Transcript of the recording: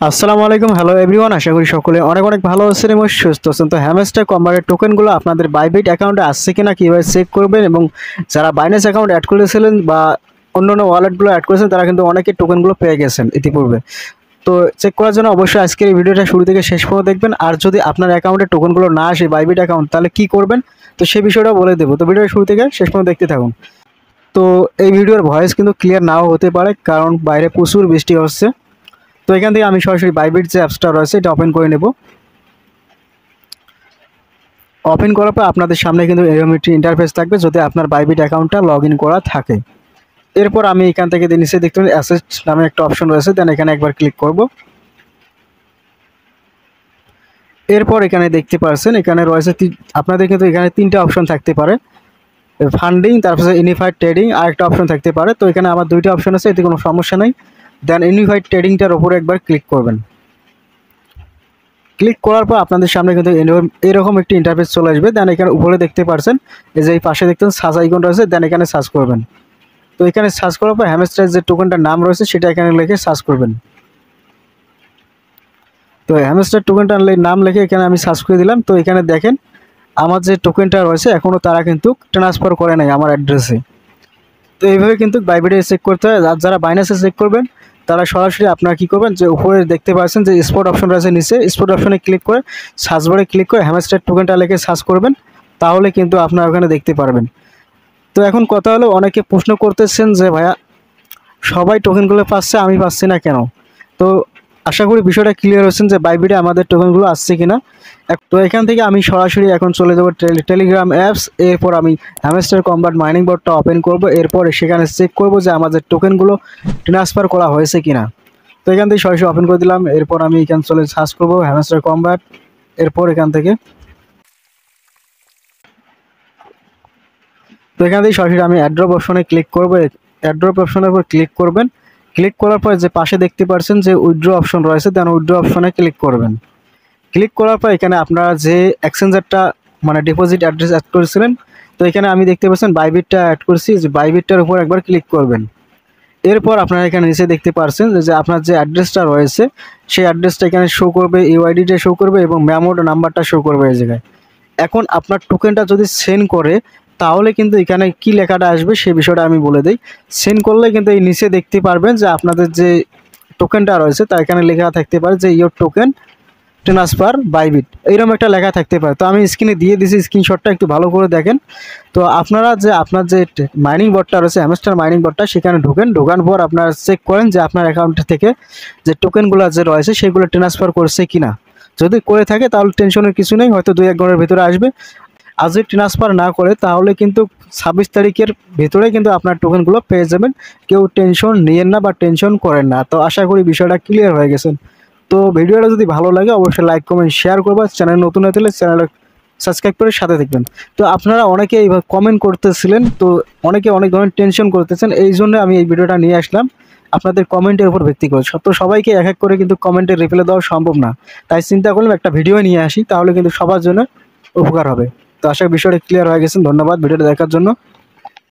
আসসালামু আলাইকুম, hello everyone. আশা করি সকলে অনেক অনেক ভালো আছেন এবং সুস্থ আছেন। তো হ্যামস্টার কম্বারের টোকেনগুলো আপনাদের বাইবিট অ্যাকাউন্টে আসছে কিনা কীভাবে চেক করবেন, এবং যারা বাইন্যান্স অ্যাকাউন্ট অ্যাড করেছিলেন বা অন্যান্য ওয়ালেটগুলো অ্যাড করেছেন তারা কিন্তু অনেকে টোকেনগুলো পেয়ে গেছেন ইতিপূর্বে। তো চেক করার জন্য অবশ্যই আজকের এই ভিডিওটা শুরু থেকে শেষ পর্যন্ত দেখবেন। আর যদি আপনার অ্যাকাউন্টে টোকেনগুলো না আসে বাইবিট অ্যাকাউন্ট, তাহলে কী করবেন তো সেই বিষয়টা বলে দেবো। তো ভিডিওটা শুরু থেকে শেষ পর্যন্ত দেখতে থাকুন। তো এই ভিডিওর ভয়েস কিন্তু ক্লিয়ার নাও হতে পারে, কারণ বাইরে প্রচুর বৃষ্টি হচ্ছে। তো এখান থেকে আমি সরাসরি বাইবিট যে অ্যাপসটা রয়েছে এটা ওপেন করে নেব। ওপেন করার পর আপনাদের সামনে কিন্তু এরকম একটি ইন্টারফেস থাকবে যদি আপনার বাইবিট অ্যাকাউন্টটা লগ ইন করা থাকে। এরপর আমি এখান থেকে নিচে দেখতে পাবেন অ্যাসেট নামে একটা অপশন রয়েছে, দেন এখানে একবার ক্লিক করব। এরপর এখানে দেখতে পাচ্ছেন এখানে রয়েছে আপনাদের কিন্তু এখানে তিনটা অপশন থাকতে পারে, ফান্ডিং, তারপরে ইউনিফাইড ট্রেডিং, আর একটা অপশন থাকতে পারে। তো এখানে আমার দুইটা অপশন আছে, এতে কোনো সমস্যা নেই। দেন ইউনিফাইড ট্রেডিংটার উপরে একবার ক্লিক করবেন। ক্লিক করার পর আপনাদের সামনে কিন্তু এরকম একটি ইন্টারফেস চলে আসবে। দেন এখানে উপরে দেখতে পাচ্ছেন এই যে এই পাশে দেখতেন সার্চ আইকন রয়েছে, দেন এখানে সার্চ করবেন। তো এখানে সার্চ করার পর হ্যামস্টার যে টোকেনটার নাম রয়েছে সেটা এখানে লিখে সার্চ করবেন। তো হ্যামস্টার টোকেনটার নাম লিখে এখানে আমি সার্চ করে দিলাম। তো এখানে দেখেন আমার যে টোকেনটা রয়েছে এখনও তারা কিন্তু ট্রান্সফার করে নাই আমার অ্যাড্রেসে। তো এইভাবে কিন্তু বাইবিটে চেক করতে হয়। আর যারা বাইন্যান্সে চেক করবেন তারা সরাসরি আপনারা কী করবেন, যে উপরে দেখতে পাচ্ছেন যে স্পট অপশন রয়েছে, নিচে স্পট অপশনে ক্লিক করে সার্চ বারে ক্লিক করে হ্যামস্টার টোকেনটা লিখে সার্চ করবেন, তাহলে কিন্তু আপনারা ওখানে দেখতে পারবেন। তো এখন কথা হলো, অনেকে প্রশ্ন করতেছেন যে ভাইয়া সবাই টোকেনগুলো পাচ্ছে, আমি পাচ্ছি না কেন? তো আশা করি বিষয়টা ক্লিয়ার হচ্ছেন যে বাইবিটে আমাদের টোকেনগুলো আসছে কিনা। তো এখান থেকে আমি সরাসরি এখন চলে যাবো টেলিগ্রাম অ্যাপস। এরপর আমি হ্যামস্টার কম্বাট মাইনিং বোর্ডটা ওপেন করব। এরপর সেখানে চেক করব যে আমাদের টোকেনগুলো ট্রান্সফার করা হয়েছে কিনা। তো এখান থেকে সরাসরি ওপেন করে দিলাম। এরপর আমি এখানে চলে সার্চ করব হ্যামস্টার কম্বাট। এরপর এখান থেকে তো এখান থেকে সরাসরি আমি অ্যাড্রপ অপশনে ক্লিক করব। অ্যাড্রপ অপশনের উপর ক্লিক করবেন। ক্লিক করার পর যে পাশে দেখতে পাচ্ছেন যে উইথড্র অপশন রয়েছে, দেন উইথড্র অপশনে ক্লিক করবেন। ক্লিক করার পর এখানে আপনারা যে এক্সচেঞ্জারটা মানে ডিপোজিট অ্যাড্রেস অ্যাড করেছিলেন, তো এখানে আমি দেখতে পাচ্ছেন বাইবিটটা অ্যাড করছি, যে বাইবিটটার উপর একবার ক্লিক করবেন। এরপর আপনারা এখানে নিচে দেখতে পাচ্ছেন যে আপনার যে অ্যাড্রেসটা রয়েছে সেই অ্যাড্রেসটা এখানে শো করবে, ইউআইডিটা শো করবে এবং মেমোড নাম্বারটা শো করবে এই জায়গায়। এখন আপনার টোকেনটা যদি সেন্ড করে তাহলে কিন্তু এখানে কি লেখাটা আসবে সেই বিষয়টা আমি বলে দিই। সেন্ড করলে কিন্তু এই নিচে দেখতে পারবেন যে আপনাদের যে টোকেনটা রয়েছে তা এখানে লেখা থাকতে পারে যে ইয়োর টোকেন ট্রান্সফার বাইবিট, এইরকম একটা লেখা থাকতে পারে। তো আমি স্ক্রিনে দিয়ে দিয়েছি, স্ক্রিনশটটা একটু ভালো করে দেখেন। তো আপনারা যে আপনার যে মাইনিং বোর্ডটা রয়েছে হ্যামস্টার মাইনিং বোর্ডটা সেখানে ঢোকার পর আপনারা চেক করেন যে আপনার অ্যাকাউন্ট থেকে যে টোকেনগুলো যে রয়েছে সেগুলো ট্রান্সফার করছে কিনা। যদি করে থাকে তাহলে টেনশনের কিছু নেই, হয়তো 2-1 ঘন্টার ভিতরে আসবে। আর যদি ট্রান্সফার না করে তাহলে কিন্তু 26 তারিখের ভিতরে কিন্তু আপনার টোকেনগুলো পেয়ে যাবেন। কেউ টেনশন নিয়েন না বা টেনশন করেন না। তো আশা করি বিষয়টা ক্লিয়ার হয়ে গেছেন। তো ভিডিওটা যদি ভালো লাগে অবশ্যই লাইক কমেন্ট শেয়ার করবা। চ্যানেল নতুন হয়ে থাকলে চ্যানেলটা সাবস্ক্রাইব করে সাথে থাকবেন। তো আপনারা অনেকে এইভাবে কমেন্ট করতেছিলেন, তো অনেকে অনেক ধরনের টেনশন করতেছেন, এই জন্য আমি এই ভিডিওটা নিয়ে আসলাম আপনাদের কমেন্টের উপর ভিত্তি করে। তো সবাইকে এক এক করে কিন্তু কমেন্টের রিপ্লাই দেওয়া সম্ভব না, তাই চিন্তা করলাম একটা ভিডিও নিয়ে আসি, তাহলে কিন্তু সবার জন্য উপকার হবে। তো আশা করি বিষয়টা ক্লিয়ার হয়ে গেছেন। ধন্যবাদ ভিডিওটা দেখার জন্য।